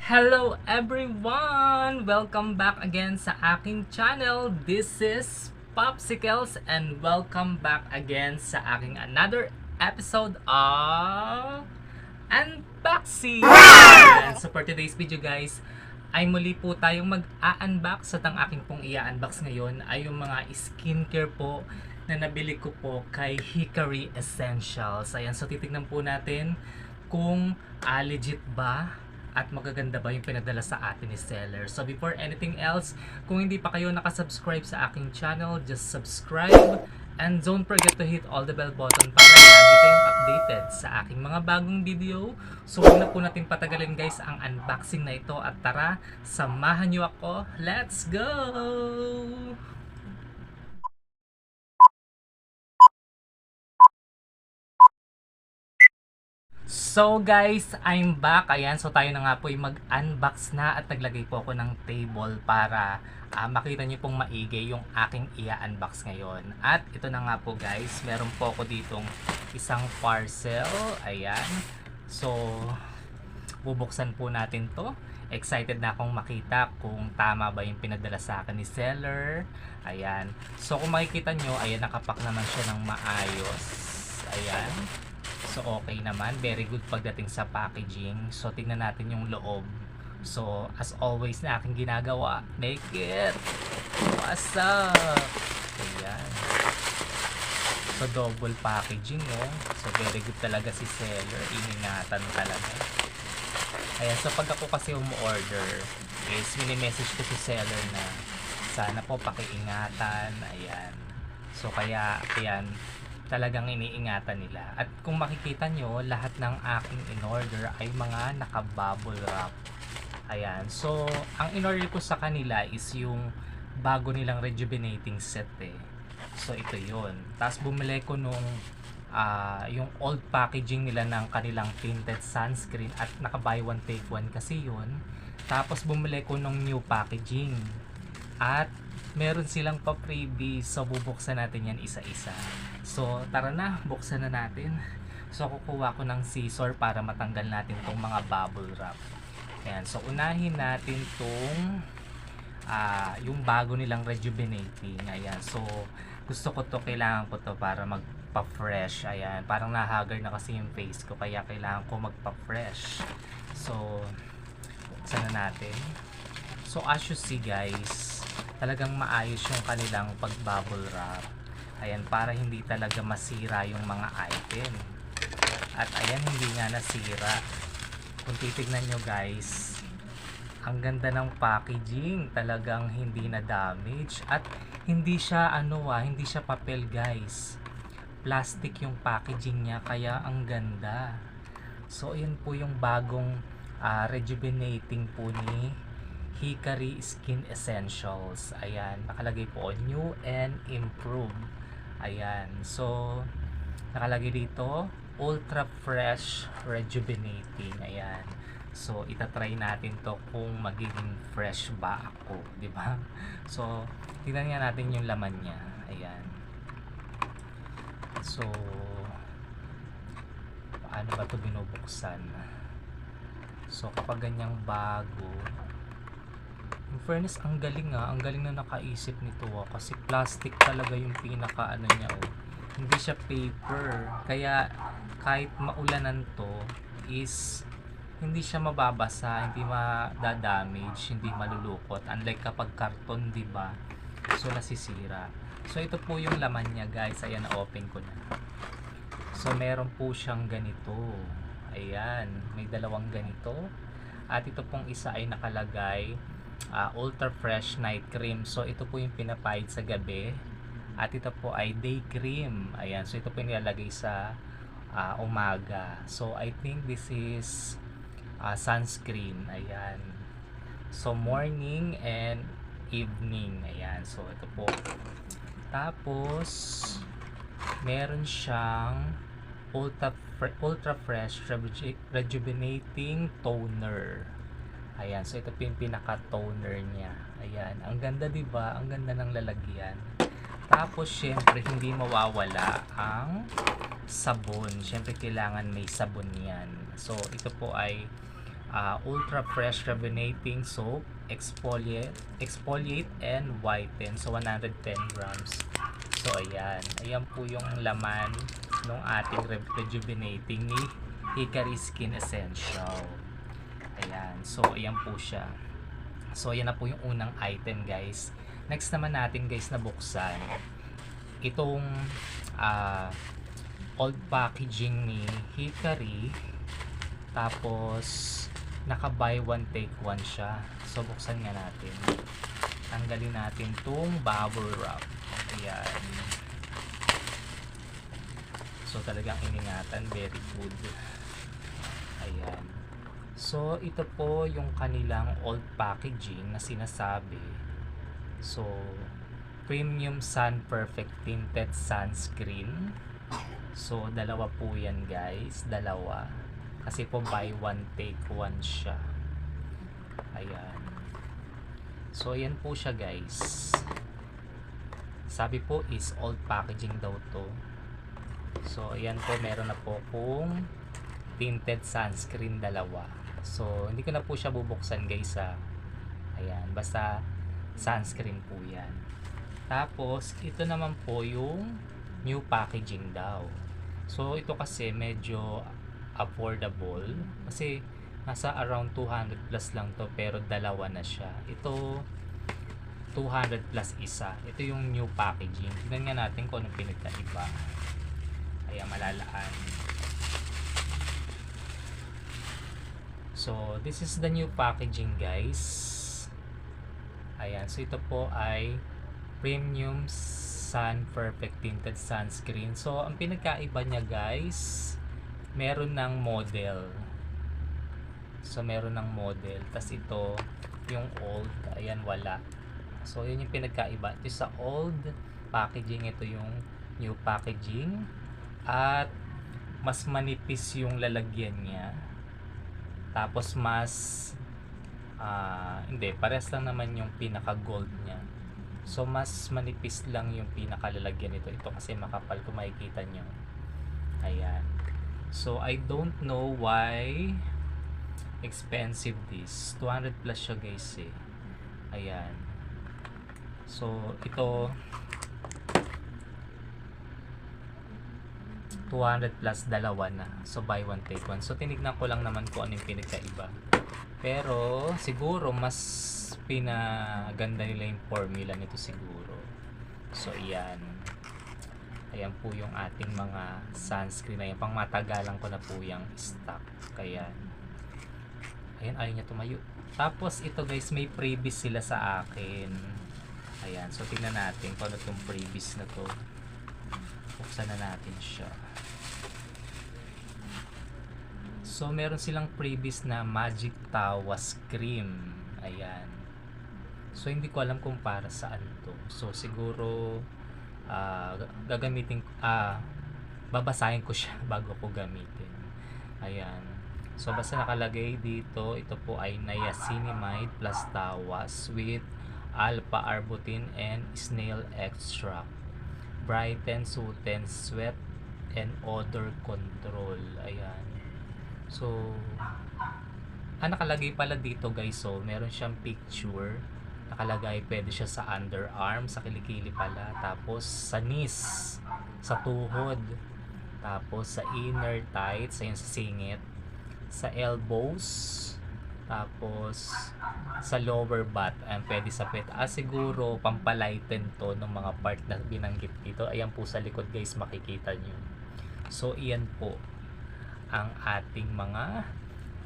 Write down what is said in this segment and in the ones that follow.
Hello everyone! Welcome back again sa aking channel. This is Popsicles and welcome back again sa aking another episode of Unboxing! So for today's video guys, ay muli po tayong mag-a-unbox at ang aking pong i-unbox ngayon ay yung mga skincare po na nabili ko po kay Hikari Essentials. Ayan, so titignan po natin kung legit ba at magaganda ba yung pinadala sa atin ni seller. So before anything else, kung hindi pa kayo nakasubscribe sa aking channel, just subscribe and don't forget to hit all the bell button para lagi kayong updated sa aking mga bagong video. So huwag na po natin patagalin guys ang unboxing na ito at tara, samahan nyo ako. Let's go! So guys, I'm back. Ayan, so tayo na nga po yung mag-unbox na at naglagay po ako ng table para makita nyo pong maigi yung aking i-unbox ngayon. At ito na nga po guys, meron po ako ditong isang parcel. Ayan. So, bubuksan po natin to. Excited na akong makita kung tama ba yung pinadala sa akin ni seller. Ayan. So, kung makikita nyo, ayan, nakapak naman siya ng maayos. Ayan. So okay naman, very good pagdating sa packaging. So tingnan natin yung loob. So as always na aking ginagawa, make it what's up. Ayan. So double packaging So very good talaga si seller, iningatan talaga. Ayan, so pag ako kasi umu-order is mini-message ko si seller na sana po pakiingatan. Ayan. So kaya ayan, talagang iniingatan nila. At kung makikita nyo, lahat ng aking in-order ay mga naka-bubble wrap. Ayan. So, ang in-order ko sa kanila is yung bago nilang rejuvenating set So, ito yun. Tapos bumili ko nung yung old packaging nila ng kanilang tinted sunscreen at naka-buy one take one kasi yun. Tapos bumili ko nung new packaging. At meron silang pa-freebie. So, bubuksan natin yan isa-isa. So, tara na, buksan na natin. So, kukuha ko ng scissor para matanggal natin tong mga bubble wrap. Ayan, so unahin natin tong yung bago nilang rejuvenating. Ayan, so gusto ko to, kailangan ko to para magpa-fresh. Ayan, parang nahagar na kasi yung face ko, kaya kailangan ko magpa-fresh. So, buksan na natin. So, as you see guys, talagang maayos yung kanilang pag-bubble wrap. Ayan, para hindi talaga masira yung mga item. At ayan, hindi nga nasira. Kung titignan nyo guys, ang ganda ng packaging. Talagang hindi na damage. At hindi siya hindi siya papel guys. Plastic yung packaging niya, kaya ang ganda. So ayan po yung bagong rejuvenating po ni Hikari Skin Essentials. Ayan, nakalagay po new and improved. Ayan, so nakalagay dito ultra fresh rejuvenating. Ayan, so itatry natin to kung magiging fresh ba ako, di ba? So tingnan nga natin yung laman niya. Ayan, so paano ba to binubuksan? So kapag ganyang bago, in fairness, ang galing ang galing na nakaisip nito kasi plastic talaga yung pinaka niya hindi siya paper, kaya kahit maulanan to is hindi siya mababasa, hindi madadamage, hindi malulukot, unlike kapag karton, di ba? So nasisira. So ito po yung laman niya guys. Ayan, na-open ko na. So meron po siyang ganito. Ayan, may dalawang ganito. At ito pong isa ay nakalagay Ultra Fresh Night Cream. So ito po yung pinapahid sa gabi. At ito po ay day cream. Ayan, so ito po yung nilalagay sa umaga. So I think this is sunscreen. Ayan. So morning and evening. Ayan, so ito po. Tapos meron siyang Ultra Fresh Rejuvenating Toner. Ayan, so ito po yung pinaka-toner niya. Ayan, ang ganda, 'di ba? Ang ganda ng lalagyan. Tapos syempre hindi mawawala ang sabon. Syempre kailangan may sabon 'yan. So ito po ay Ultra Fresh Rejuvenating Soap, exfoliate and whiten. So 110 grams. So ayan, ayan po yung laman ng ating rejuvenating ni Hikari Skin Essential. Ayan, so ayan po siya. So ayan na po yung unang item, guys. Next naman natin, guys, na buksan itong old packaging ni Hikari. Tapos naka buy one take one siya. So buksan nga natin. Tanggalin natin tong bubble wrap. Ayan. So talagang iningatan, very good. Ayan. So ito po yung kanilang old packaging na sinasabi. So Premium Sun Perfect Tinted Sunscreen. So dalawa po yan, guys, dalawa. Kasi po buy one take one siya. Ayan. So ayan po siya, guys. Sabi po is old packaging daw to. So ayan po, meron na po kung tinted sunscreen dalawa. So hindi ko na po siya bubuksan, guys, ha. Ayan, basta sunscreen po yan. Tapos ito naman po yung new packaging daw. So ito kasi medyo affordable kasi nasa around 200 plus lang to, pero dalawa na siya. Ito 200 plus isa. Ito yung new packaging. Tignan nga natin kung anong pinagkaiba. Ayan, malalaan. So this is the new packaging, guys. Ayan, so ito po ay Premium Sun Perfect Tinted Sunscreen. So ang pinagkaiba niya, guys, meron ng model. So meron ng model. Tas ito yung old. Ayan, wala. So yun yung pinagkaiba. Ito sa old packaging, ito yung new packaging. At mas manipis yung lalagyan niya. Tapos mas hindi, pares lang naman yung pinaka gold niya. So mas manipis lang yung pinakalalagyan nito. Ito kasi makapal, kung makikita nyo. Ayan. So I don't know why expensive this. 200 plus siya, guys, eh. Ayan. So ito 200 plus dalawa na. So buy one take one. So tinignan ko lang naman kung ano yung pinagkaiba. Pero siguro mas pinaganda nila yung formula nito siguro. So ayan. Ayan po yung ating mga sunscreen na yan. Pang matagalan ko na po yung stock. Kaya ayan, ayaw niya tumayo. Tapos ito, guys, may freebies sila sa akin. Ayan, so tingnan natin kung ano itong freebies na to. Buksan na natin siya. So meron silang freebies na Magic Tawas Cream. Ayan. So hindi ko alam kung para saan to. So siguro gagamitin, babasahin ko siya bago ko gamitin. Ayan. So basta nakalagay dito, ito po ay niacinamide plus tawas with alpha arbutin and snail extract. Brighten, soothen, sweat and odor control. Ayan. So nakalagay pala dito, guys. So meron siyang picture. Nakalagay, pwede siya sa underarm, sa kilikili pala, tapos sa knees, sa tuhod, tapos sa inner thighs, ayun, sa singit, sa elbows, tapos sa lower butt. Ayan, pwede sa pet. Siguro pampalighten to ng mga part na binanggit dito. Ayan po sa likod, guys, makikita nyo. So iyan po ang ating mga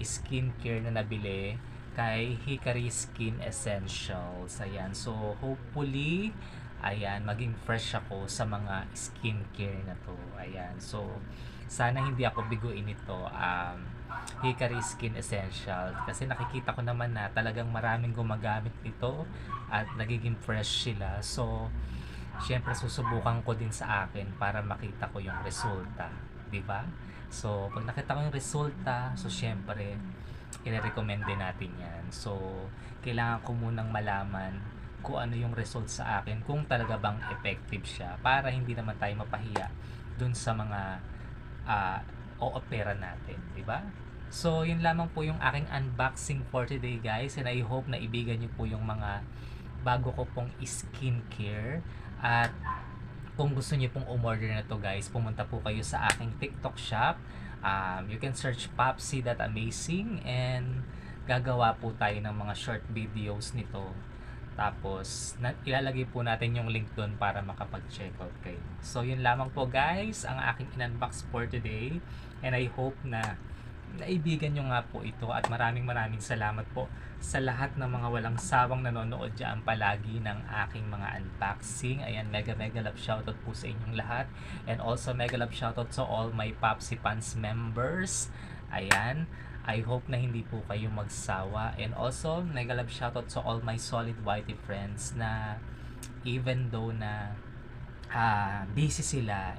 skincare na nabili kay Hikari Skin Essentials. Ayan. So, hopefully, ayan, maging fresh ako sa mga skincare na to. Ayan. So, sana hindi ako biguin ito. Hikari Skin Essential kasi nakikita ko naman na talagang maraming gumagamit nito at nagiging fresh sila. So, syempre susubukan ko din sa akin para makita ko yung resulta, 'di ba? So, pag nakita ko yung resulta, so syempre i-recommend din natin 'yan. So, kailangan ko munang malaman kung ano yung result sa akin, kung talaga bang effective siya para hindi naman tayo mapahiya dun sa mga o-opera natin, 'di ba? So, yun lamang po yung aking unboxing for today, guys. And I hope na ibigan niyo po yung mga bago ko pong skincare. At kung gusto niyo pong umorder na to, guys, pumunta po kayo sa aking TikTok shop. You can search Popsi.amazing and gagawa po tayo ng mga short videos nito. Tapos, ilalagay po natin yung link doon para makapag-check out kayo. So, yun lamang po, guys, ang aking in-unbox for today. And I hope na naibigan nyo nga po ito at maraming salamat po sa lahat ng mga walang sawang nanonood dyan palagi ng aking mga unboxing. Ayan, mega love shoutout po sa inyong lahat, and also mega love shoutout sa all my Popsi Fans members. Ayan, I hope na hindi po kayo magsawa, and also mega love shoutout sa all my solid whitey friends na even though na busy sila,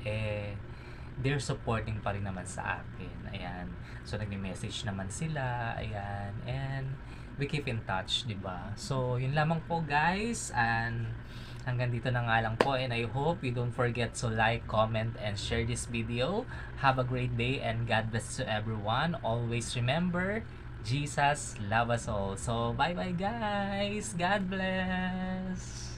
they're supporting pa rin naman sa akin. Ayan. So, nagme-message naman sila. Ayan. And we keep in touch, di ba? So, yun lamang po, guys. And hanggang dito na nga lang po. And I hope you don't forget to like, comment, and share this video. Have a great day and God bless to everyone. Always remember, Jesus love us all. So, bye-bye, guys. God bless.